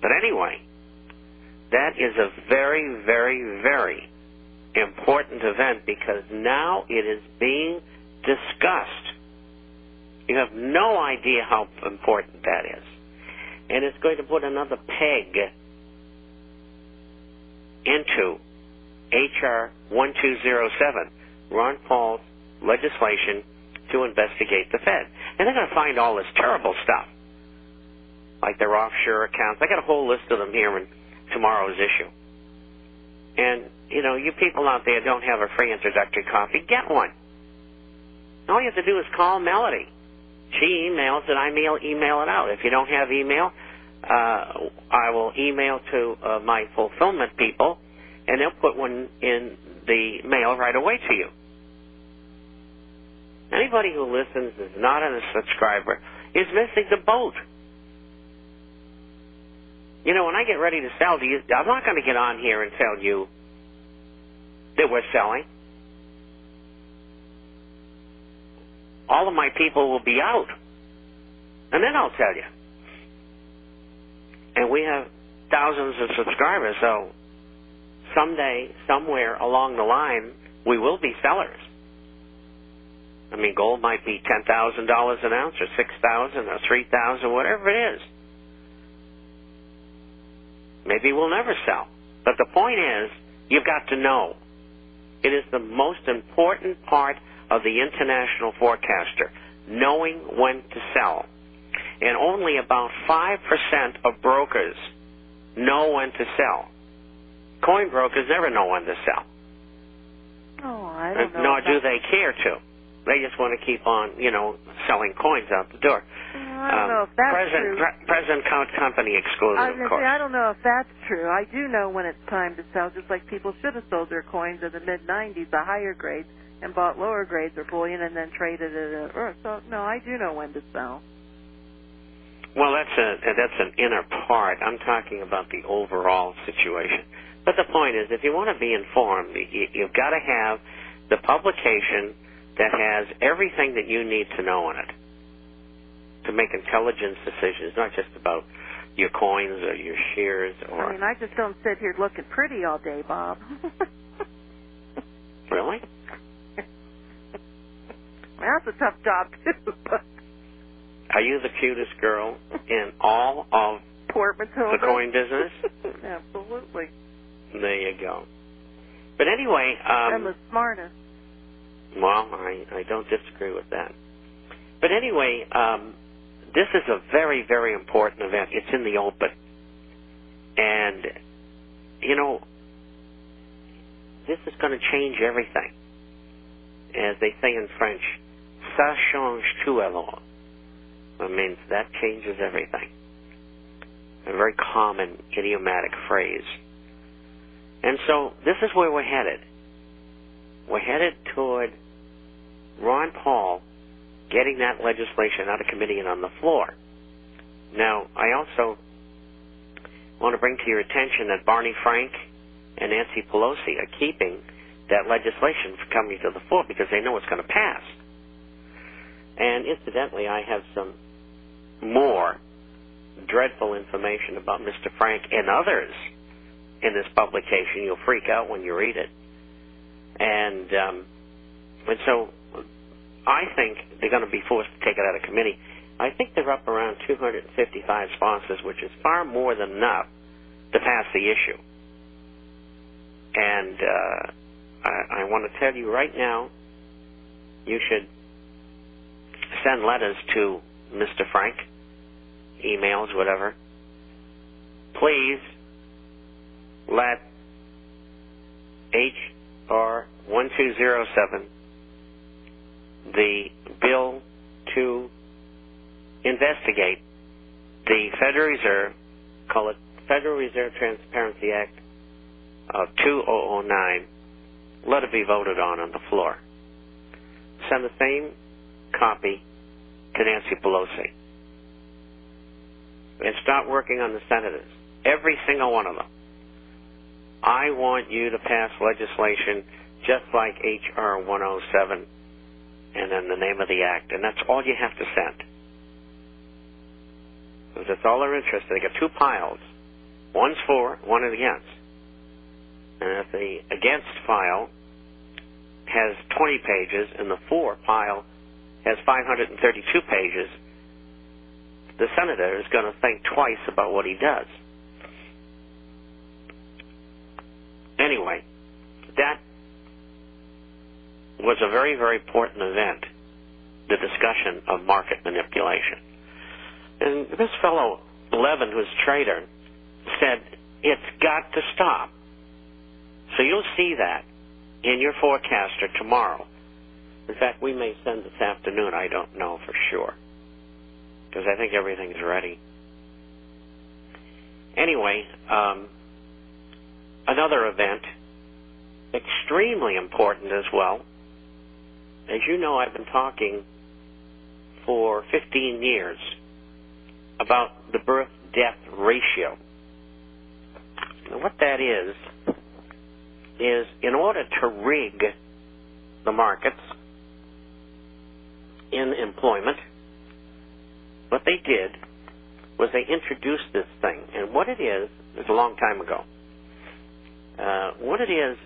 But anyway, that is a very, very, very important event because now it is being discussed. You have no idea how important that is. And it's going to put another peg into H.R. 1207, Ron Paul's legislation to investigate the Fed. And they're going to find all this terrible stuff, like their offshore accounts. I got a whole list of them here in tomorrow's issue. And, you know, you people out there don't have a free introductory copy, get one. All you have to do is call Melody. She emails it, I email it out. If you don't have email, I will email to my fulfillment people, and they'll put one in the mail right away to you. Anybody who listens is not a subscriber is missing the boat. You know, when I get ready to sell to you, I'm not going to get on here and tell you that we're selling. All of my people will be out, and then I'll tell you. And we have thousands of subscribers, so someday, somewhere along the line, we will be sellers. I mean, gold might be $10,000 an ounce, or $6,000, or $3,000, whatever it is. Maybe we'll never sell. But the point is, you've got to know. It is the most important part of the international forecaster, knowing when to sell. And only about 5% of brokers know when to sell. Coin brokers never know when to sell. Oh, I don't know. Nor do they care to. They just want to keep on, you know, selling coins out the door. I don't know if that's true. Present company exclusive, of course. I don't know if that's true. I do know when it's time to sell, just like people should have sold their coins in the mid-'90s, the higher grades, and bought lower grades or bullion and then traded it. So, no, I do know when to sell. Well, that's an inner part. I'm talking about the overall situation. But the point is, if you want to be informed, you've got to have the publication that has everything that you need to know in it to make intelligent decisions, not just about your coins or your shares. Or I mean, I just don't sit here looking pretty all day, Bob. Really? Well, that's a tough job, too. Are you the cutest girl in all of Port Matilda? The coin business? Absolutely. There you go. But anyway... I'm the smartest. Well, I don't disagree with that. But anyway, this is a very, very important event. It's in the open. And, you know, this is going to change everything. As they say in French, ça change tout alors. It means that changes everything. A very common idiomatic phrase. And so this is where we're headed. We're headed toward Ron Paul getting that legislation out of committee and on the floor. Now, I also want to bring to your attention that Barney Frank and Nancy Pelosi are keeping that legislation from coming to the floor because they know it's going to pass. And incidentally, I have some more dreadful information about Mr. Frank and others in this publication. You'll freak out when you read it. And so I think they're going to be forced to take it out of committee. I think they're up around 255 sponsors, which is far more than enough to pass the issue. And I want to tell you right now, you should send letters to Mr. Frank, emails, whatever. Please let H.R. 1207, the bill to investigate the Federal Reserve, call it Federal Reserve Transparency Act of 2009, let it be voted on the floor. Send the same copy to Nancy Pelosi. And start working on the senators, every single one of them. I want you to pass legislation just like H.R. 107 and then the name of the act. And that's all you have to send. Because that's all they're interested in. They got two piles. One's for, one is against. And if the against file has 20 pages and the for file has 532 pages, the senator is going to think twice about what he does. Anyway, that was a very, very important event, the discussion of market manipulation. And this fellow, Levin, who's a trader, said, it's got to stop. So you'll see that in your forecaster tomorrow. In fact, we may send this afternoon. I don't know for sure, because I think everything's ready. Anyway, another event, extremely important as well. As you know, I've been talking for 15 years about the birth-death ratio. Now, what that is in order to rig the markets in employment, what they did was they introduced this thing. And what it is a long time ago. What it is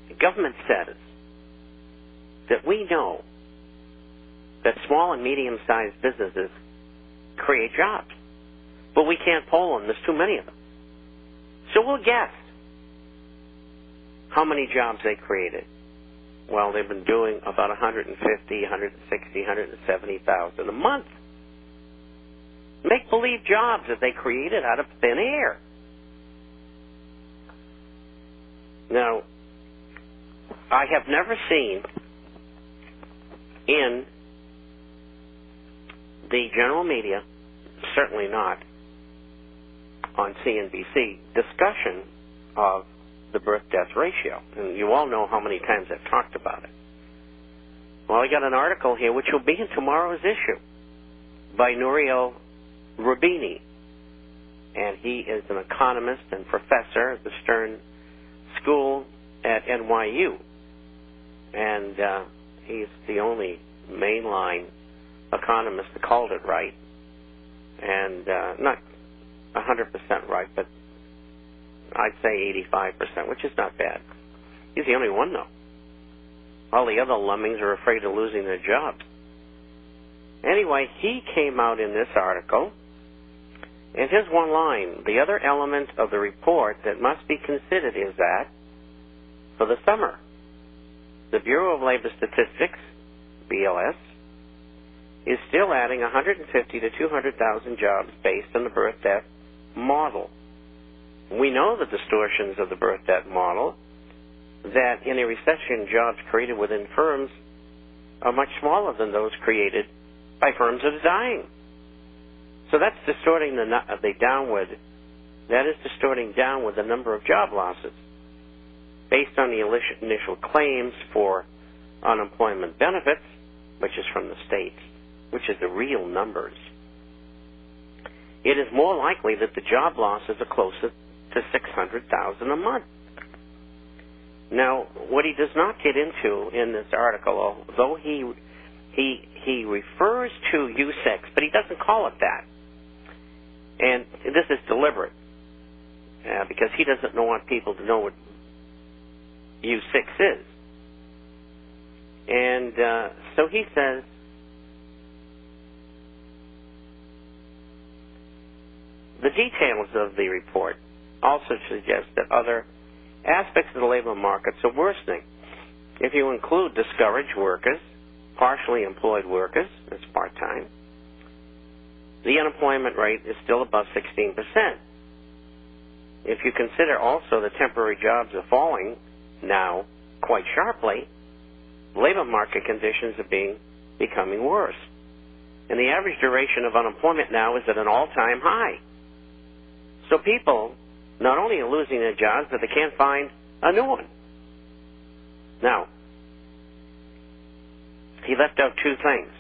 the government says that we know that small and medium-sized businesses create jobs, but we can't poll them. There's too many of them. So we'll guess how many jobs they created. Well, they've been doing about 150, 160, 170,000 a month. Make-believe jobs that they created out of thin air. Now, I have never seen in the general media, certainly not on CNBC, discussion of the birth-death ratio. And you all know how many times I've talked about it. Well, I got an article here which will be in tomorrow's issue by Nouriel Roubini. And he is an economist and professor at the Stern School at NYU. And he's the only mainline economist that called it right. And not 100% right, but I'd say 85%, which is not bad. He's the only one, though. All the other lemmings are afraid of losing their jobs. Anyway, he came out in this article, and here's one line. The other element of the report that must be considered is that, for the summer, the Bureau of Labor Statistics, BLS, is still adding 150 to 200,000 jobs based on the birth-death model. We know the distortions of the birth-death model, that in a recession, jobs created within firms are much smaller than those created by firms that are dying. So that's distorting the downward. That is distorting downward the number of job losses based on the initial claims for unemployment benefits, which is from the states, which is the real numbers. It is more likely that the job losses are closer to 600,000 a month. Now, what he does not get into in this article, although he refers to U6, but he doesn't call it that. And this is deliberate, because he doesn't want people to know what U6 is. And so he says, the details of the report also suggest that other aspects of the labor markets are worsening. If you include discouraged workers, partially employed workers, that's part-time, the unemployment rate is still above 16%. If you consider also the temporary jobs are falling now quite sharply, labor market conditions are becoming worse. And the average duration of unemployment now is at an all-time high. So people not only are losing their jobs, but they can't find a new one. Now, he left out two things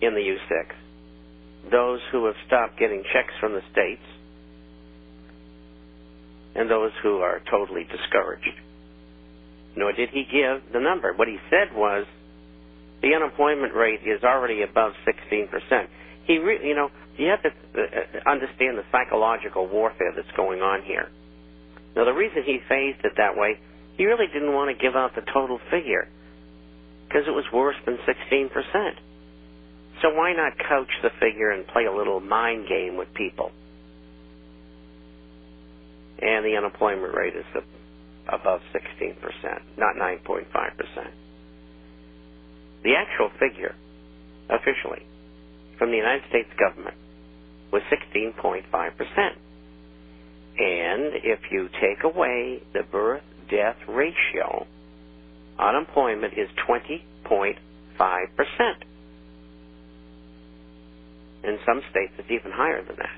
in the U6. Those who have stopped getting checks from the states and those who are totally discouraged. Nor did he give the number. What he said was the unemployment rate is already above 16%. You have to understand the psychological warfare that's going on here. Now, the reason he phrased it that way, he really didn't want to give out the total figure because it was worse than 16%. So why not couch the figure and play a little mind game with people? And the unemployment rate is above 16%, not 9.5%. The actual figure, officially, from the United States government was 16.5%. And if you take away the birth-death ratio, unemployment is 20.5%. In some states, it's even higher than that.